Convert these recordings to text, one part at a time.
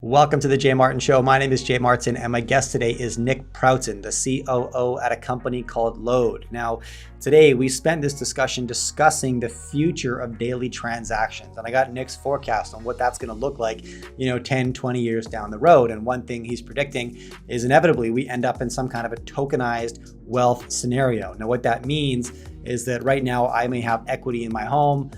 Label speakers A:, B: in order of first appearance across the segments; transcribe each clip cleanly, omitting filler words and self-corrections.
A: Welcome to the Jay Martin Show. My name is Jay Martin, and my guest today is Nick Prouten, the COO at a company called LODE. Now, today we spent this discussion discussing the future of daily transactions, and I got Nick's forecast on what that's going to look like, 10, 20 years down the road. And one thing he's predicting is inevitably we end up in some kind of a tokenized wealth scenario. Now, what that means is that right now I may have equity in my home,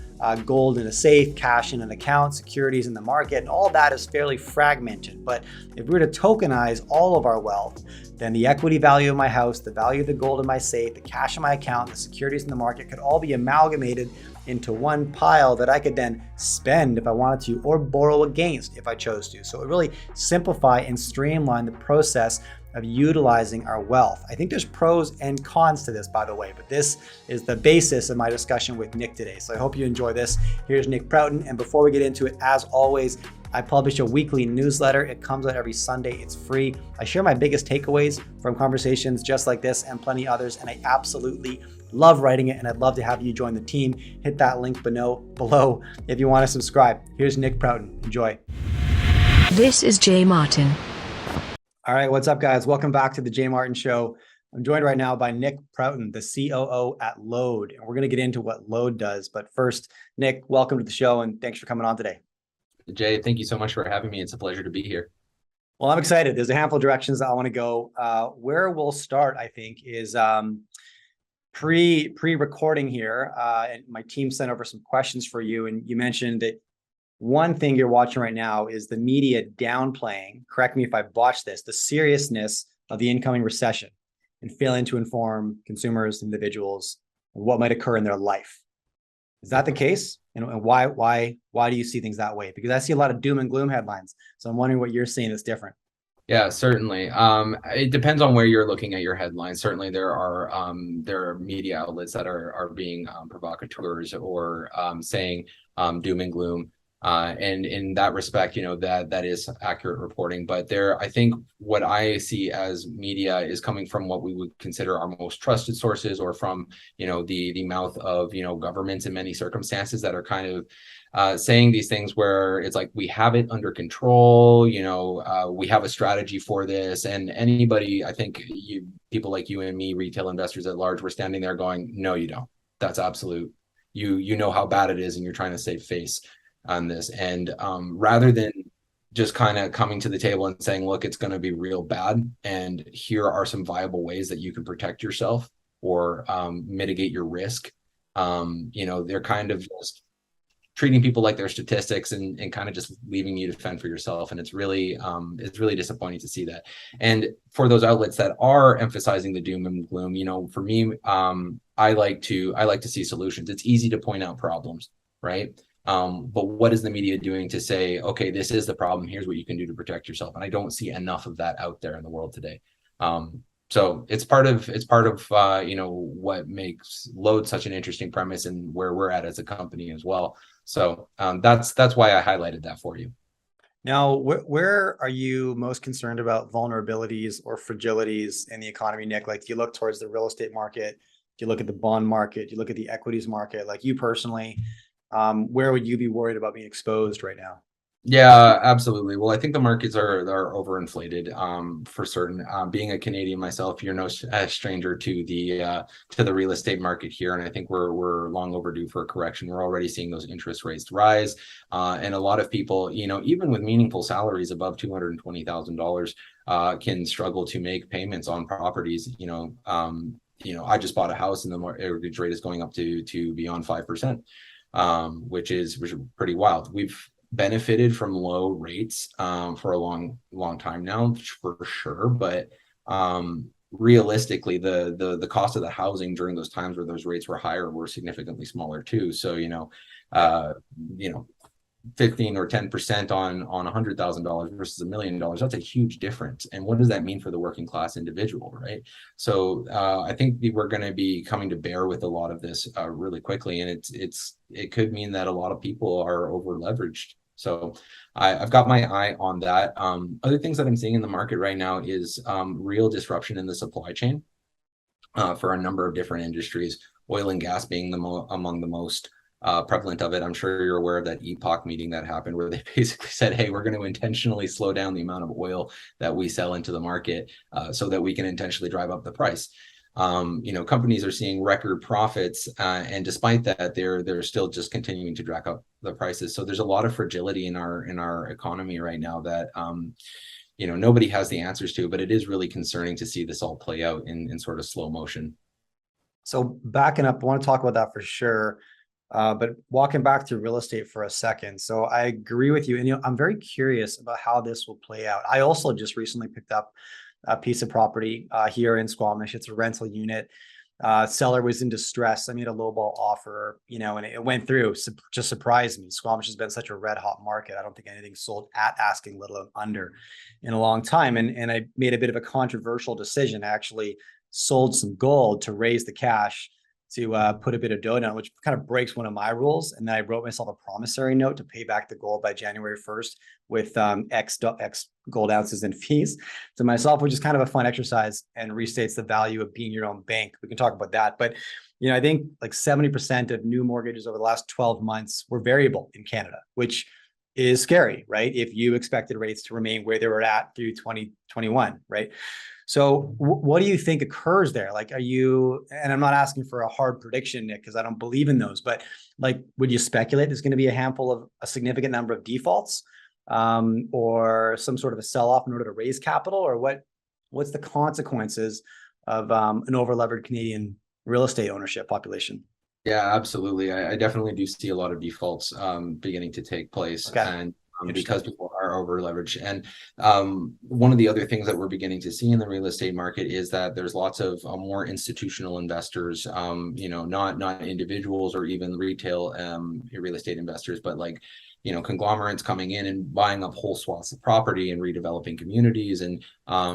A: gold in a safe, cash in an account, securities in the market, and all that is fairly fragmented. But if we were to tokenize all of our wealth, then the equity value of my house, the value of the gold in my safe, the cash in my account, the securities in the market could all be amalgamated into one pile that I could then spend if I wanted to, or borrow against if I chose to. So it really simplify and streamline the process of utilizing our wealth. I think there's pros and cons to this, by the way, but this is the basis of my discussion with Nick today. So I hope you enjoy this. Here's Nick Prouten. And before we get into it, as always, I publish a weekly newsletter. It comes out every Sunday. It's free. I share my biggest takeaways from conversations just like this and plenty others. And I absolutely love writing it. And I'd love to have you join the team. Hit that link below if you want to subscribe. Here's Nick Prouten. Enjoy.
B: This is Jay Martin.
A: All right, what's up, guys? Welcome back to the Jay Martin Show. I'm joined right now by Nick Prouten, the COO at LODE, and we're going to get into what LODE does. But first, Nick, welcome to the show, and thanks for coming on today.
C: Jay, thank you so much for having me. It's a pleasure to be here.
A: Well, I'm excited. There's a handful of directions that I want to go. Where we'll start, I think, is pre-recording here, and my team sent over some questions for you, and you mentioned that one thing you're watching right now is the media downplaying, correct me if I botched this, the seriousness of the incoming recession and failing to inform consumers, individuals, what might occur in their life. Is that the case? And why do you see things that way? Because I see a lot of doom and gloom headlines. So I'm wondering what you're seeing that's different.
C: Yeah, certainly. It depends on where you're looking at your headlines. Certainly, there are media outlets that are being provocateurs or saying doom and gloom. And in that respect, that is accurate reporting. But I think what I see as media is coming from what we would consider our most trusted sources, or from, the mouth of, governments in many circumstances that are kind of saying these things where it's like, we have it under control, we have a strategy for this. And anybody, I think people like you and me, retail investors at large, we're standing there going, no, you don't. That's absolute. You know how bad it is, and you're trying to save face on this. And rather than just kind of coming to the table and saying, look, it's going to be real bad, and here are some viable ways that you can protect yourself or mitigate your risk, they're kind of just treating people like they're statistics and kind of just leaving you to fend for yourself. And it's really disappointing to see that. And for those outlets that are emphasizing the doom and gloom, for me, I like to see solutions. It's easy to point out problems, right? But what is the media doing to say, okay, this is the problem, here's what you can do to protect yourself? And I don't see enough of that out there in the world today. So it's part of what makes LODE such an interesting premise and where we're at as a company as well. So that's why I highlighted that for you.
A: Now, where are you most concerned about vulnerabilities or fragilities in the economy, Nick? Like, do you look towards the real estate market? Do you look at the bond market? Do you look at the equities market? Like, you personally, where would you be worried about being exposed right now?
C: Yeah, absolutely. Well, I think the markets are overinflated for certain. Being a Canadian myself, you're no stranger to the real estate market here, and I think we're long overdue for a correction. We're already seeing those interest rates rise, and a lot of people, even with meaningful salaries above $220,000, can struggle to make payments on properties. I just bought a house, and the mortgage rate is going up to beyond 5%. Which is pretty wild. We've benefited from low rates for a long time now, for sure. But realistically, the cost of the housing during those times where those rates were higher were significantly smaller too. So 15 or 10% on $100,000 versus $1 million, that's a huge difference. And what does that mean for the working class individual, right? So I think we're going to be coming to bear with a lot of this really quickly, and it could mean that a lot of people are over leveraged. So I've got my eye on that. Other things that I'm seeing in the market right now is real disruption in the supply chain for a number of different industries, oil and gas being among the most prevalent of it. I'm sure you're aware of that EPOC meeting that happened where they basically said, hey, we're going to intentionally slow down the amount of oil that we sell into the market so that we can intentionally drive up the price. Companies are seeing record profits, and despite that, they're still just continuing to drag up the prices. So there's a lot of fragility in our economy right now that nobody has the answers to, but it is really concerning to see this all play out in sort of slow motion.
A: So backing up, I want to talk about that for sure. But walking back to real estate for a second. So I agree with you. And I'm very curious about how this will play out. I also just recently picked up a piece of property here in Squamish. It's a rental unit. Seller was in distress. I made a lowball offer, and it went through. Just surprised me. Squamish has been such a red hot market. I don't think anything sold at asking, let alone under, in a long time. And I made a bit of a controversial decision. I actually sold some gold to raise the cash to put a bit of dough down, which kind of breaks one of my rules. And then I wrote myself a promissory note to pay back the gold by January 1st with X gold ounces and fees to myself, which is kind of a fun exercise and restates the value of being your own bank. We can talk about that. But, I think like 70% of new mortgages over the last 12 months were variable in Canada, which is scary, right? If you expected rates to remain where they were at through 2021, right? So what do you think occurs there? Like, and I'm not asking for a hard prediction, Nick, because I don't believe in those, but like, would you speculate there's going to be a significant number of defaults or some sort of a sell-off in order to raise capital, or what's the consequences of an over-levered Canadian real estate ownership population?
C: Yeah, absolutely. I definitely do see a lot of defaults beginning to take place.
A: Okay.
C: And because people are over leveraged. And one of the other things that we're beginning to see in the real estate market is that there's lots of more institutional investors, not individuals or even retail real estate investors, but like, conglomerates coming in and buying up whole swaths of property and redeveloping communities. And, I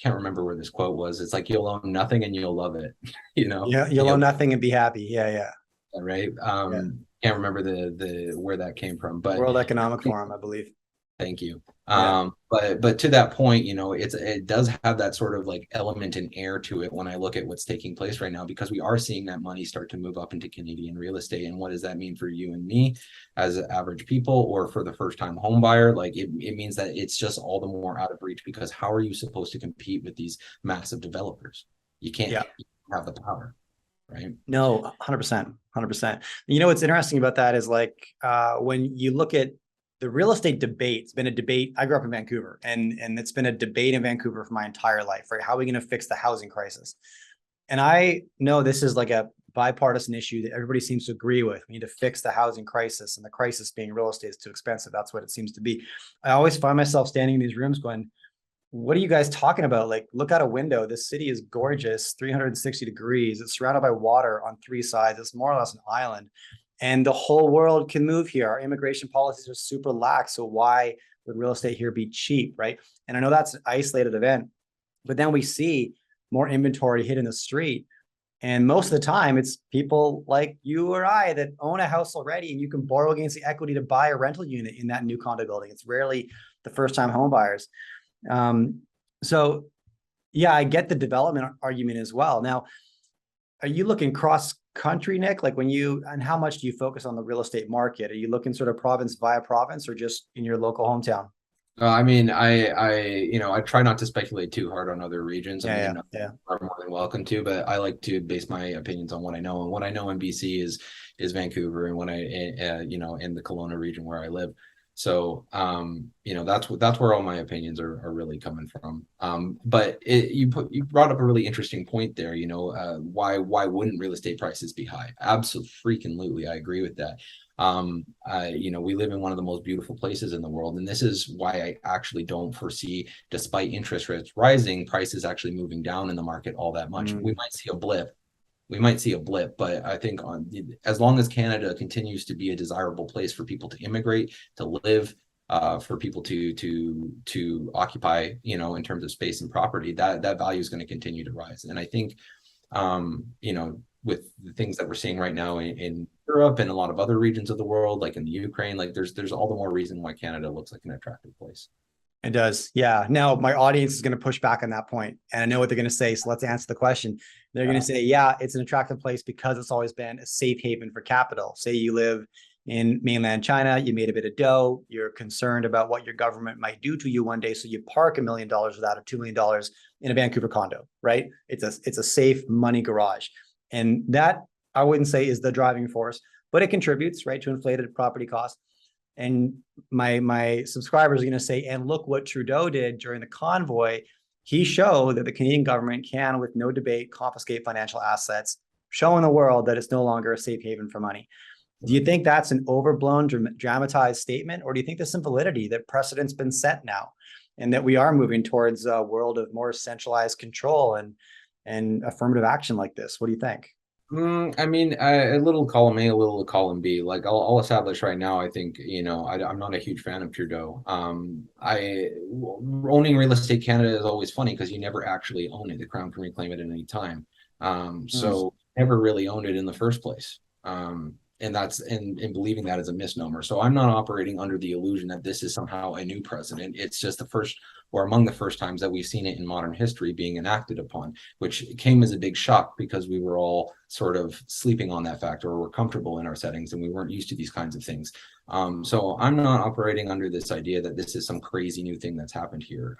C: can't remember where this quote was. It's like, you'll own nothing and you'll love it,
A: Yeah, you'll own nothing and be happy. Yeah.
C: Right. Can't remember the where that came from, but
A: World Economic Forum, I believe.
C: Thank you.
A: Yeah.
C: But to that point, it does have that sort of like element and air to it when I look at what's taking place right now, because we are seeing that money start to move up into Canadian real estate. And what does that mean for you and me as average people, or for the first time home buyer? Like it means that it's just all the more out of reach, because how are you supposed to compete with these massive developers? You can't have the power. Right.
A: No, 100%. What's interesting about that is like when you look at the real estate debate, it's been a debate. I grew up in Vancouver, and it's been a debate in Vancouver for my entire life, right? How are we going to fix the housing crisis? And I know this is like a bipartisan issue that everybody seems to agree with. We need to fix the housing crisis, and the crisis being real estate is too expensive. That's what it seems to be. I always find myself standing in these rooms going, what are you guys talking about? Like, look out a window. This city is gorgeous, 360 degrees. It's surrounded by water on three sides. It's more or less an island. And the whole world can move here. Our immigration policies are super lax. So why would real estate here be cheap, right? And I know that's an isolated event, but then we see more inventory hit in the street. And most of the time, it's people like you or I that own a house already, and you can borrow against the equity to buy a rental unit in that new condo building. It's rarely the first-time home buyers. So yeah, I get the development argument as well. Now, are you looking cross country, Nick? Like and how much do you focus on the real estate market? Are you looking sort of province via province, or just in your local hometown?
C: I mean, I try not to speculate too hard on other regions.
A: Yeah.
C: Are more than welcome to, but I like to base my opinions on what I know. And what I know in BC is Vancouver, and when in the Kelowna region where I live. So, that's where all my opinions are really coming from. But you brought up a really interesting point there. Why wouldn't real estate prices be high? Absolutely, I agree with that. We live in one of the most beautiful places in the world, and this is why I actually don't foresee, despite interest rates rising, prices actually moving down in the market all that much. We might see a blip, but I think as long as Canada continues to be a desirable place for people to immigrate, to live, for people to occupy, in terms of space and property, that value is going to continue to rise. And I think, with the things that we're seeing right now in Europe and a lot of other regions of the world, like in the Ukraine, like there's all the more reason why Canada looks like an attractive place.
A: It does. Yeah. Now, my audience is going to push back on that point, and I know what they're going to say. So let's answer the question. They're going to say, yeah, it's an attractive place because it's always been a safe haven for capital. Say you live in mainland China, you made a bit of dough, you're concerned about what your government might do to you one day. So you park $1 million of that or $2 million in a Vancouver condo, right? It's a safe money garage. And that I wouldn't say is the driving force, but it contributes, right, to inflated property costs. And my subscribers are going to say, and look what Trudeau did during the convoy. He showed that the Canadian government can, with no debate, confiscate financial assets, showing the world that it's no longer a safe haven for money. Do you think that's an overblown, dramatized statement, or do you think there's some validity that precedent's been set now, and that we are moving towards a world of more centralized control and affirmative action like this? What do you think?
C: I mean, a little column A, a little column B. Like I'll establish right now. I think I'm not a huge fan of Trudeau. I owning real estate Canada is always funny because you never actually own it. The Crown can reclaim it at any time. So never really owned it in the first place. And that's and believing that is a misnomer. So I'm not operating under the illusion that this is somehow a new precedent. It's just the first or among the first times that we've seen it in modern history being enacted upon, which came as a big shock because we were all sort of sleeping on that fact, or we're comfortable in our settings and we weren't used to these kinds of things. So I'm not operating under this idea that this is some crazy new thing that's happened here.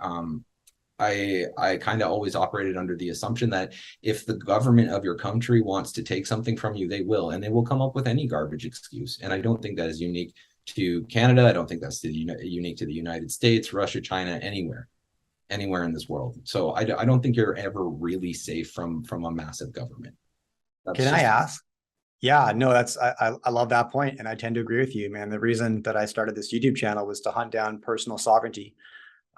C: I kind of always operated under the assumption that if the government of your country wants to take something from you, they will, and they will come up with any garbage excuse. And I don't think that is unique to Canada. I don't think that's unique to the United States, Russia, China, anywhere in this world. So I don't think you're ever really safe from a massive government.
A: Can I ask? Yeah, no, I love that point, and I tend to agree with you, man. The reason that I started this YouTube channel was to hunt down personal sovereignty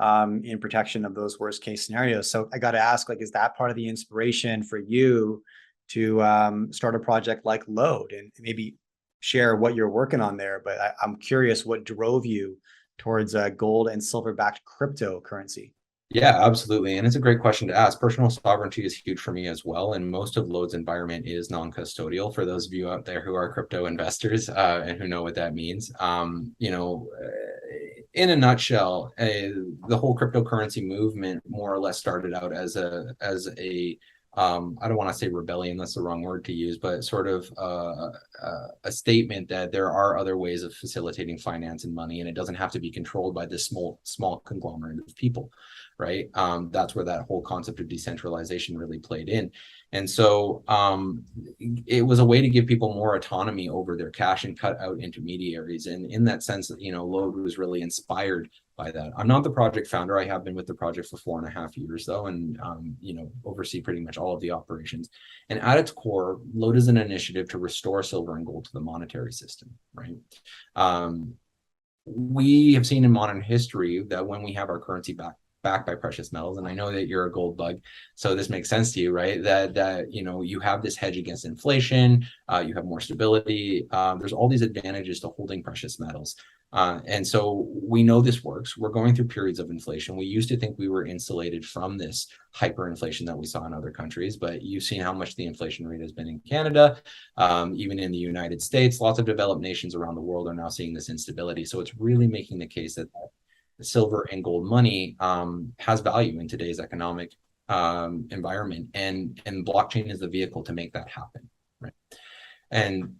A: in protection of those worst case scenarios. So I got to ask, like, is that part of the inspiration for you to start a project like LODE, and maybe share what you're working on there? But I'm curious what drove you towards gold and silver backed cryptocurrency.
C: Yeah, absolutely. And it's a great question to ask. Personal sovereignty is huge for me as well. And most of LODE's environment is non-custodial for those of you out there who are crypto investors and who know what that means. In a nutshell, the whole cryptocurrency movement more or less started out as a I don't want to say rebellion, that's the wrong word to use, but sort of a statement that there are other ways of facilitating finance and money, and it doesn't have to be controlled by this small conglomerate of people, right? That's where that whole concept of decentralization really played in. And so it was a way to give people more autonomy over their cash and cut out intermediaries. And in that sense, LODE was really inspired by that. I'm not the project founder. I have been with the project for 4.5 years though, and oversee pretty much all of the operations. And at its core, LODE is an initiative to restore silver and gold to the monetary system, right? We have seen in modern history that when we have our currency backed by precious metals, and I know that you're a gold bug, so this makes sense to you, right? That you have this hedge against inflation, you have more stability. There's all these advantages to holding precious metals. And so we know this works. We're going through periods of inflation. We used to think we were insulated from this hyperinflation that we saw in other countries, but you've seen how much the inflation rate has been in Canada, even in the United States. Lots of developed nations around the world are now seeing this instability. So it's really making the case that silver and gold money has value in today's economic environment, and blockchain is the vehicle to make that happen, right? And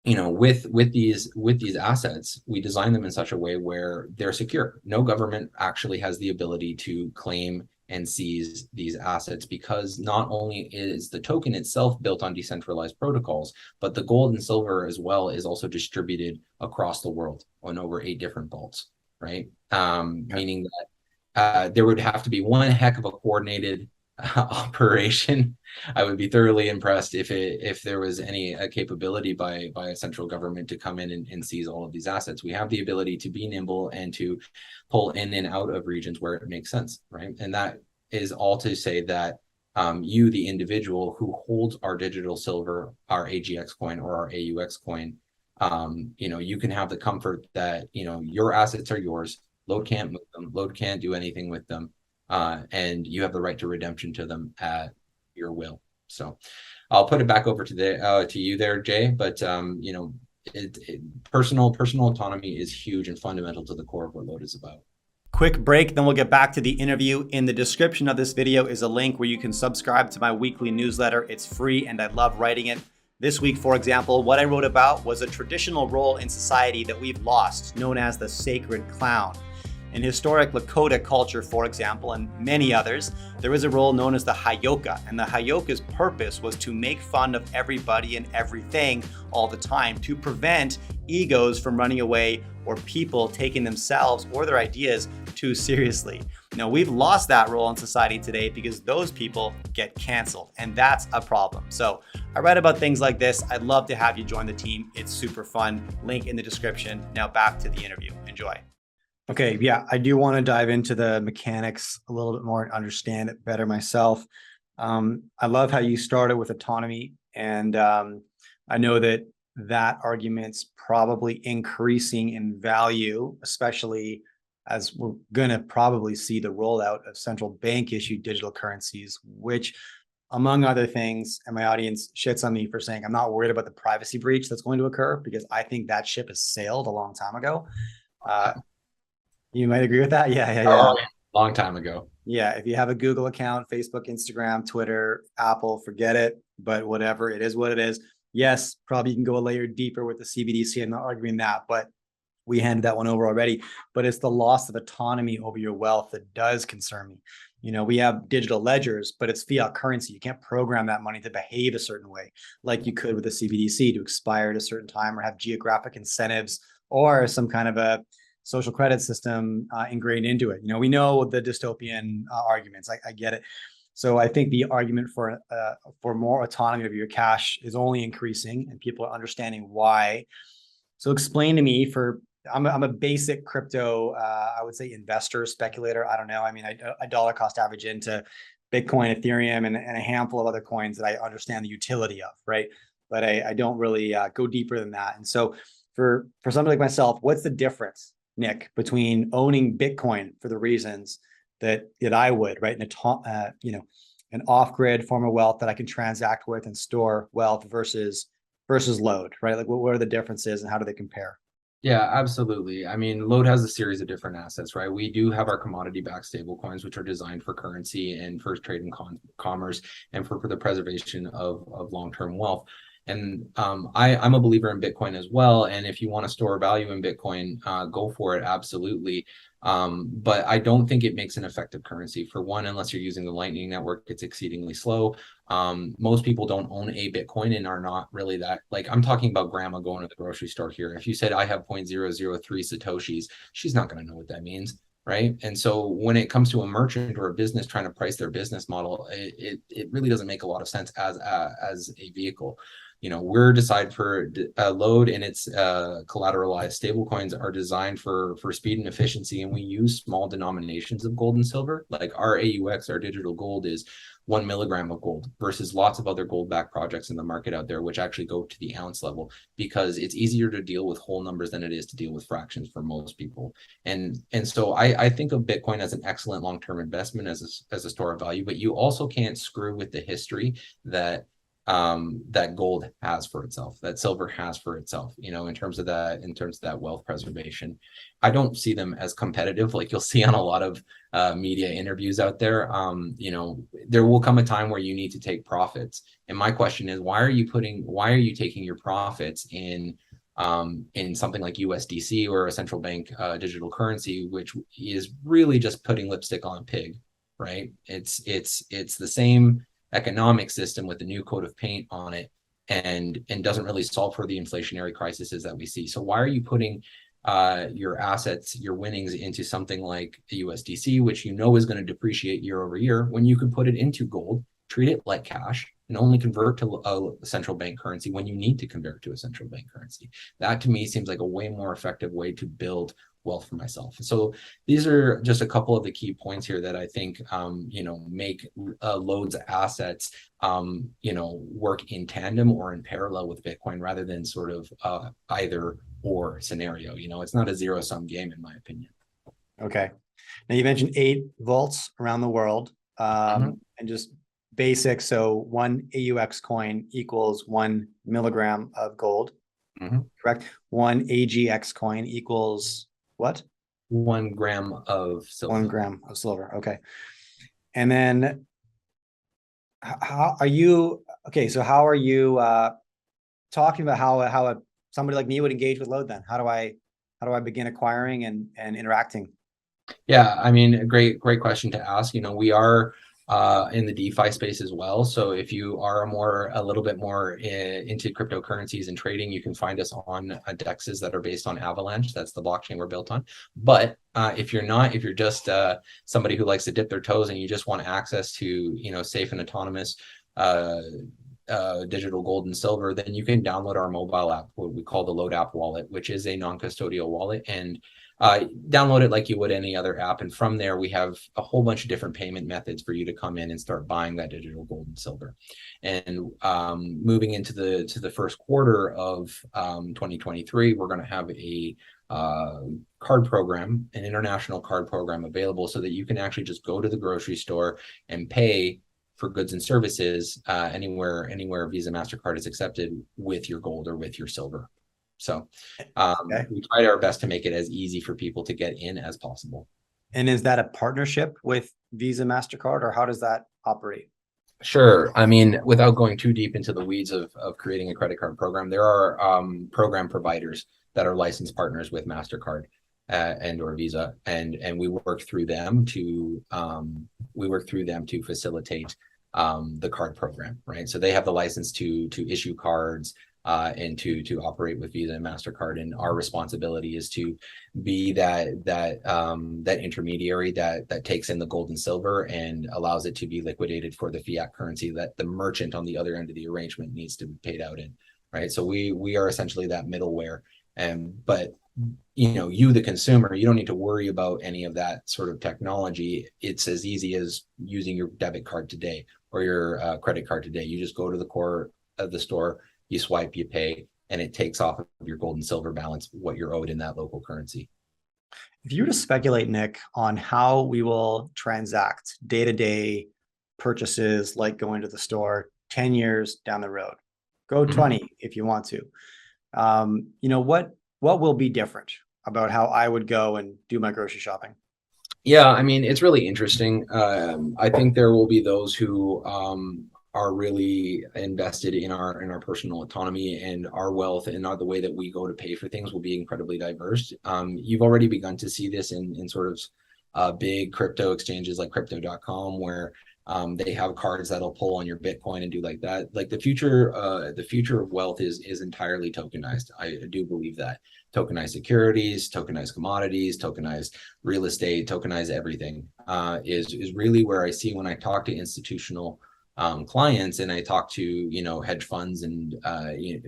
C: with these assets, we design them in such a way where they're secure. No government actually has the ability to claim and seize these assets, because not only is the token itself built on decentralized protocols, but the gold and silver as well is also distributed across the world on over 8 different vaults, right? Meaning that there would have to be one heck of a coordinated operation. I would be thoroughly impressed if there was any capability by a central government to come in and seize all of these assets. We have the ability to be nimble and to pull in and out of regions where it makes sense, right? And that is all to say that you, the individual who holds our digital silver, our AGX coin or our AUX coin, you can have the comfort that your assets are yours. LODE can't move them. LODE can't do anything with them. And you have the right to redemption to them at your will. So I'll put it back over to you there, Jay. But personal autonomy is huge and fundamental to the core of what LODE is about.
A: Quick break, then we'll get back to the interview. In the description of this video is a link where you can subscribe to my weekly newsletter. It's free and I love writing it. This week, for example, what I wrote about was a traditional role in society that we've lost, known as the sacred clown. In historic Lakota culture, for example, and many others, there is a role known as the Hayoka, and the Hayoka's purpose was to make fun of everybody and everything all the time to prevent egos from running away or people taking themselves or their ideas too seriously. Now, we've lost that role in society today because those people get canceled, and that's a problem. So I write about things like this. I'd love to have you join the team. It's super fun. Link in the description. Now back to the interview. Enjoy. Okay, yeah, I do want to dive into the mechanics a little bit more and understand it better myself. I love how you started with autonomy, and I know that argument's probably increasing in value, especially as we're going to probably see the rollout of central bank issued digital currencies, which, among other things, and my audience shits on me for saying I'm not worried about the privacy breach that's going to occur because I think that ship has sailed a long time ago. You might agree with that. Yeah.
C: Long time ago.
A: Yeah. If you have a Google account, Facebook, Instagram, Twitter, Apple, forget it. But whatever, it is what it is. Yes, probably you can go a layer deeper with the CBDC. I'm not arguing that, but we handed that one over already. But it's the loss of autonomy over your wealth that does concern me. You know, we have digital ledgers, but it's fiat currency. You can't program that money to behave a certain way like you could with a CBDC to expire at a certain time or have geographic incentives or some kind of a social credit system ingrained into it. You know, we know the dystopian arguments. I get it. So I think the argument for more autonomy of your cash is only increasing, and people are understanding why. So explain to me. I'm a basic crypto, I would say investor, speculator. I don't know. I mean, I dollar cost average into Bitcoin, Ethereum, and a handful of other coins that I understand the utility of, right? But I don't really go deeper than that. And so for somebody like myself, what's the difference, Nick, between owning Bitcoin for the reasons that I would, right? An off-grid form of wealth that I can transact with and store wealth versus LODE, right? Like what are the differences and how do they compare?
C: Yeah, absolutely. I mean, LODE has a series of different assets, right? We do have our commodity-backed stable coins, which are designed for currency and for trade and commerce and for the preservation of long-term wealth. And I'm a believer in Bitcoin as well. And if you want to store value in Bitcoin, go for it. Absolutely. But I don't think it makes an effective currency. For one, unless you're using the Lightning Network, it's exceedingly slow. Most people don't own a Bitcoin and are not really that, like, I'm talking about grandma going to the grocery store here. If you said I have 0.003 Satoshis, she's not going to know what that means. Right. And so when it comes to a merchant or a business trying to price their business model, it really doesn't make a lot of sense as a vehicle. You know, we're designed for LODE, and its collateralized stablecoins are designed for speed and efficiency. And we use small denominations of gold and silver. Like our AUX, our digital gold, is 1 milligram of gold versus lots of other gold-backed projects in the market out there, which actually go to the ounce level because it's easier to deal with whole numbers than it is to deal with fractions for most people. And so I think of Bitcoin as an excellent long-term investment as a store of value, but you also can't screw with the history that gold has for itself, that silver has for itself, you know, in terms of that wealth preservation. I don't see them as competitive like you'll see on a lot of media interviews out there. You know, there will come a time where you need to take profits. And my question is, why are you taking your profits in something like USDC or a central bank digital currency, which is really just putting lipstick on a pig, right? It's the same economic system with a new coat of paint on it, and doesn't really solve for the inflationary crises that we see. So why are you putting your assets, your winnings, into something like the USDC, which you know is going to depreciate year over year, when you could put it into gold, treat it like cash, and only convert to a central bank currency when you need to convert to a central bank currency? That to me seems like a way more effective way to build wealth for myself. So these are just a couple of the key points here that I think, make LODE's assets, work in tandem or in parallel with Bitcoin rather than sort of either or scenario. You know, it's not a zero sum game, in my opinion.
A: Okay. Now you mentioned 8 vaults around the world, and just basic. So 1 AUX coin equals 1 milligram of gold, correct? 1 AGX coin equals what?
C: 1 gram of silver.
A: 1 gram of silver. Okay. And then how are you, okay, so how are you talking about how somebody like me would engage with Lode then? How do I begin acquiring and interacting?
C: Yeah, I mean, a great question to ask. We are in the DeFi space as well. So if you are a little bit more into cryptocurrencies and trading, you can find us on dexes that are based on Avalanche. That's the blockchain we're built on. But if you're not, if you're just somebody who likes to dip their toes and you just want access to, safe and autonomous digital gold and silver, then you can download our mobile app, what we call the Lode app wallet, which is a non-custodial wallet, and download it like you would any other app. And from there, we have a whole bunch of different payment methods for you to come in and start buying that digital gold and silver. And moving into the first quarter of 2023, we're going to have a card program, an international card program available, so that you can actually just go to the grocery store and pay for goods and services anywhere Visa, MasterCard is accepted with your gold or with your silver. So
A: Okay.
C: we tried our best to make it as easy for people to get in as possible.
A: And is that a partnership with Visa, MasterCard, or how does that operate?
C: Sure. I mean, without going too deep into the weeds of creating a credit card program, there are program providers that are licensed partners with MasterCard and or Visa, and we work through them to facilitate the card program, right? So they have the license to issue cards and to operate with Visa and MasterCard, and our responsibility is to be that intermediary that takes in the gold and silver and allows it to be liquidated for the fiat currency that the merchant on the other end of the arrangement needs to be paid out in, right? So we are essentially that middleware, but you the consumer, you don't need to worry about any of that sort of technology. It's as easy as using your debit card today or your credit card today. You just go to the core of the store, you swipe, you pay, and it takes off of your gold and silver balance what you're owed in that local currency.
A: If you were to speculate, Nick, on how we will transact day-to-day purchases, like going to the store 10 years down the road, go 20 if you want to, what will be different about how I would go and do my grocery shopping?
C: Yeah, I mean, it's really interesting. I think there will be those who are really invested in our personal autonomy and our wealth, and the way that we go to pay for things will be incredibly diverse. You've already begun to see this in sort of big crypto exchanges like crypto.com, where they have cards that'll pull on your Bitcoin and do like that. Like the future of wealth is entirely tokenized. I do believe that. Tokenized securities, tokenized commodities, tokenized real estate, tokenized everything is really where I see when I talk to institutional clients, and I talk to hedge funds and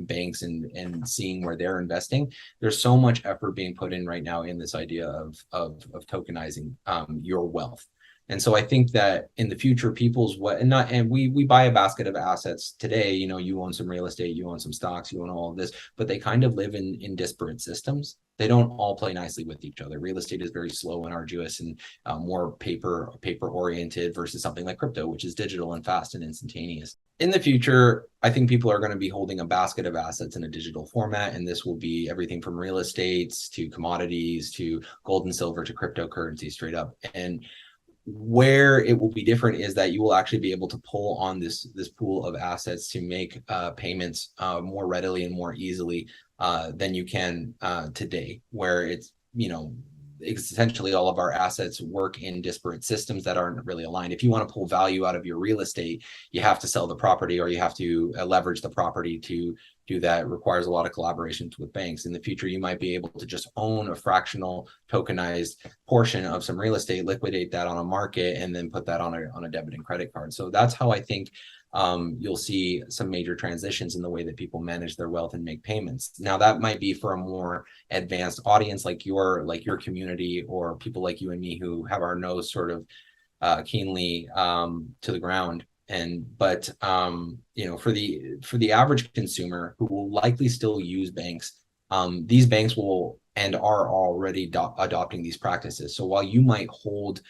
C: banks and seeing where they're investing. There's so much effort being put in right now in this idea of tokenizing your wealth. And so I think that in the future, we buy a basket of assets today. You own some real estate, you own some stocks, you own all of this, but they kind of live in disparate systems. They don't all play nicely with each other. Real estate is very slow and arduous and more paper oriented versus something like crypto, which is digital and fast and instantaneous. In the future, I think people are going to be holding a basket of assets in a digital format, and this will be everything from real estates to commodities to gold and silver to cryptocurrency straight up. And where it will be different is that you will actually be able to pull on this pool of assets to make payments more readily and more easily than you can today, where it's essentially all of our assets work in disparate systems that aren't really aligned. If you want to pull value out of your real estate, you have to sell the property or you have to leverage the property to do that. It requires a lot of collaborations with banks. In the future, you might be able to just own a fractional tokenized portion of some real estate, liquidate that on a market, and then put that on a debit and credit card. So that's how I think you'll see some major transitions in the way that people manage their wealth and make payments. Now, that might be for a more advanced audience like your community, or people like you and me who have our nose sort of keenly to the ground. But for the average consumer who will likely still use banks, these banks will and are already adopting these practices. So while you might hold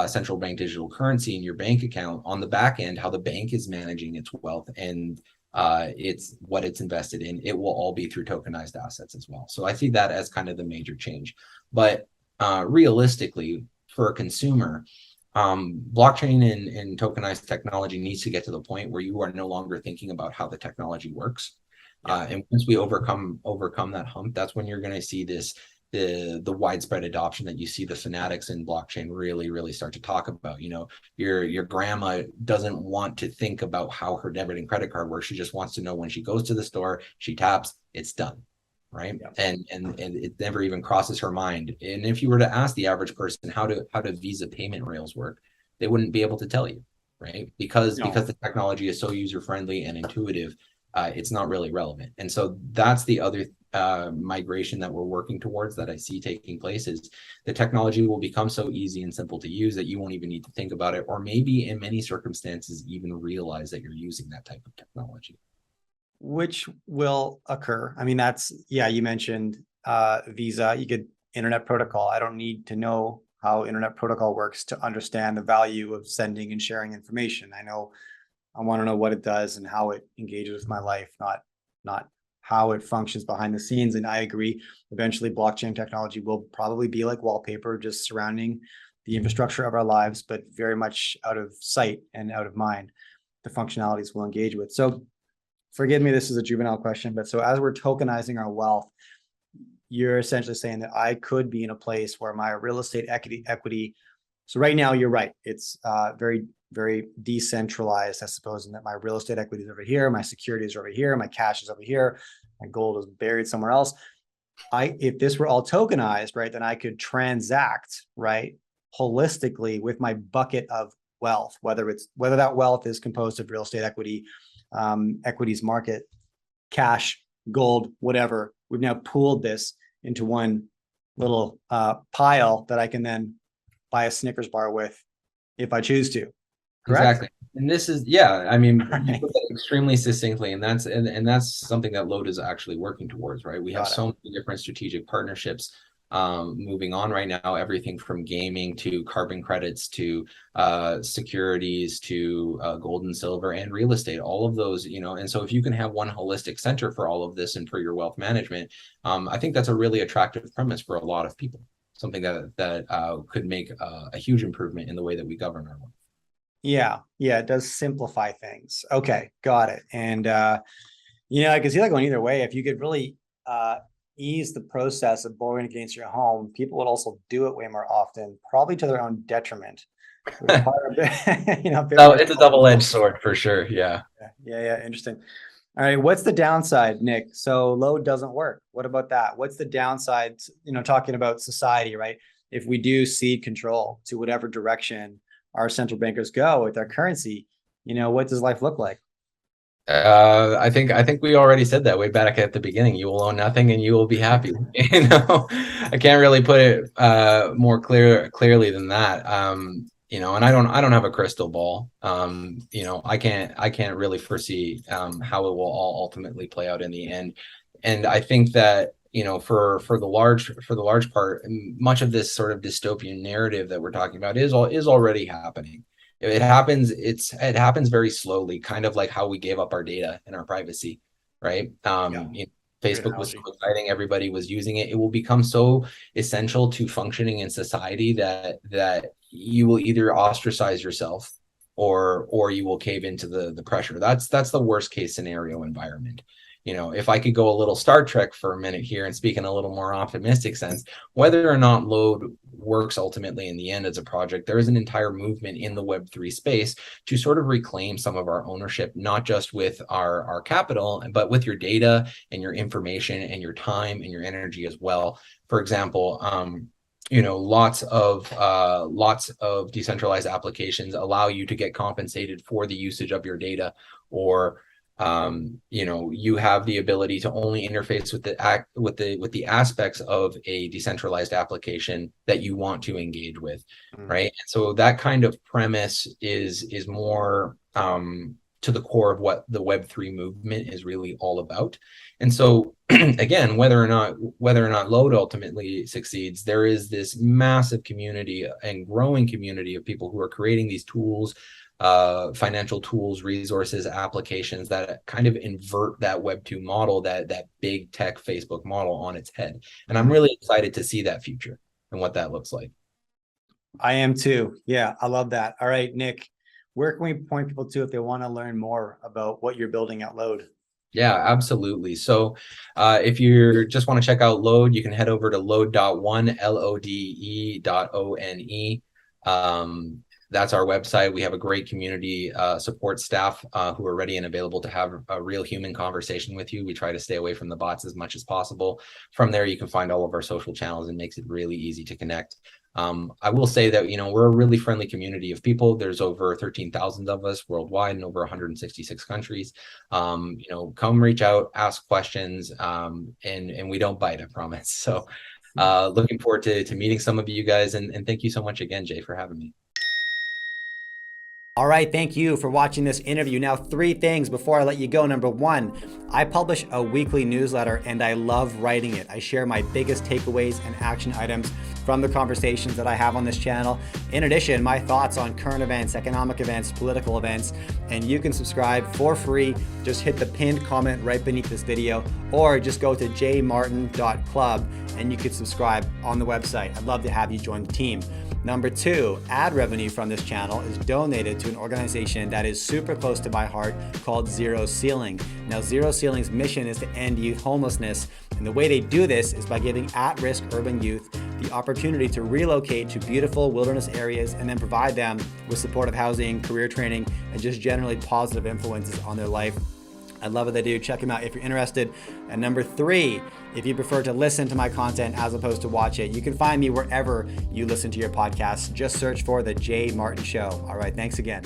C: central bank digital currency in your bank account, on the back end, how the bank is managing its wealth and it's what it's invested in, it will all be through tokenized assets as well. So I see that as kind of the major change. But realistically, for a consumer, blockchain and tokenized technology needs to get to the point where you are no longer thinking about how the technology works. And once we overcome that hump, that's when you're going to see the widespread adoption that you see the fanatics in blockchain really start to talk about. Your grandma doesn't want to think about how her debit and credit card works. She just wants to know when she goes to the store, she taps, it's done. Right. And it never even crosses her mind. And if you were to ask the average person how do Visa payment rails work, they wouldn't be able to tell you, right? Because the technology is so user friendly and intuitive, it's not really relevant. And so that's the other migration that we're working towards, that I see taking place, is the technology will become so easy and simple to use that you won't even need to think about it, or maybe in many circumstances even realize that you're using that type of technology.
A: Which will occur. I mean, that's, you mentioned Visa, you get internet protocol. I don't need to know how internet protocol works to understand the value of sending and sharing information. I want to know what it does and how it engages with my life, not how it functions behind the scenes. And I agree, eventually blockchain technology will probably be like wallpaper, just surrounding the infrastructure of our lives, but very much out of sight and out of mind, the functionalities we'll engage with. So forgive me, this is a juvenile question, but so as we're tokenizing our wealth, you're essentially saying that I could be in a place where my real estate equity. So right now, you're right. It's very, very decentralized, I suppose, in that my real estate equity is over here, my securities are over here, my cash is over here, my gold is buried somewhere else. If this were all tokenized, right, then I could transact, right, holistically with my bucket of wealth, whether that wealth is composed of real estate equity, equities market, cash, gold, whatever. We've now pooled this into one little pile that I can then buy a Snickers bar with if I choose to. Correct?
C: Exactly. And this is, I mean, you put that extremely succinctly, and that's something that LODE is actually working towards, right? We have so many different strategic partnerships moving on right now, everything from gaming to carbon credits to securities to gold and silver and real estate, all of those, and so if you can have one holistic center for all of this and for your wealth management, I think that's a really attractive premise for a lot of people, something that could make a huge improvement in the way that we govern our wealth.
A: Yeah, it does simplify things. Okay, got it. And I can see that going either way. If you could really ease the process of borrowing against your home, people would also do it way more often, probably to their own detriment.
C: So it's a double-edged sword for sure. Yeah.
A: Interesting. All right, what's the downside, Nick? So LODE doesn't work. What about that? What's the downside? Talking about society, right? If we do cede control to whatever direction our central bankers go with our currency, what does life look like?
C: I think we already said that way back at the beginning. You will own nothing and you will be happy. I can't really put it more clearly than that. And I don't have a crystal ball. I can't really foresee how it will all ultimately play out in the end. And I think that for the large part, much of this sort of dystopian narrative that we're talking about is already happening. It happens very slowly, kind of like how we gave up our data and our privacy, right? Facebook was so exciting, everybody was using it. It will become so essential to functioning in society that you will either ostracize yourself or you will cave into the pressure. That's the worst case scenario environment. If I could go a little Star Trek for a minute here and speak in a little more optimistic sense, whether or not LODE works ultimately in the end as a project, there is an entire movement in the Web3 space to sort of reclaim some of our ownership, not just with our capital, but with your data and your information and your time and your energy as well. For example, lots of decentralized applications allow you to get compensated for the usage of your data, or you have the ability to only interface with the aspects of a decentralized application that you want to engage with, right? And so that kind of premise is more to the core of what the Web3 movement is really all about. And so again, whether or not LODE ultimately succeeds, there is this massive community and growing community of people who are creating these tools, financial tools, resources, applications that kind of invert that Web 2 model, that big tech Facebook model on its head. And I'm really excited to see that future. and what that looks like.
A: I am too. Yeah, I love that. All right, Nick, where can we point people to if they want to learn more about what you're building at LODE?
C: Yeah, absolutely. So if you just want to check out LODE, you can head over to lode.one, LODE.one. That's our website. We have a great community support staff who are ready and available to have a real human conversation with you. We try to stay away from the bots as much as possible. From there, you can find all of our social channels and makes it really easy to connect. I will say that, we're a really friendly community of people. There's over 13,000 of us worldwide in over 166 countries. Come reach out, ask questions, and we don't bite, I promise. So looking forward to meeting some of you guys. And thank you so much again, Jay, for having me.
A: All right, thank you for watching this interview. Now, 3 things before I let you go. Number 1, I publish a weekly newsletter and I love writing it. I share my biggest takeaways and action items from the conversations that I have on this channel. In addition, my thoughts on current events, economic events, political events, and you can subscribe for free. Just hit the pinned comment right beneath this video, or just go to jmartin.club and you can subscribe on the website. I'd love to have you join the team. Number 2, ad revenue from this channel is donated to an organization that is super close to my heart called Zero Ceiling. Now, Zero Ceiling's mission is to end youth homelessness, and the way they do this is by giving at-risk urban youth the opportunity to relocate to beautiful wilderness areas and then provide them with supportive housing, career training, and just generally positive influences on their life. I love what they do. Check them out if you're interested. And number 3, if you prefer to listen to my content as opposed to watch it, you can find me wherever you listen to your podcasts. Just search for The Jay Martin Show. All right, thanks again.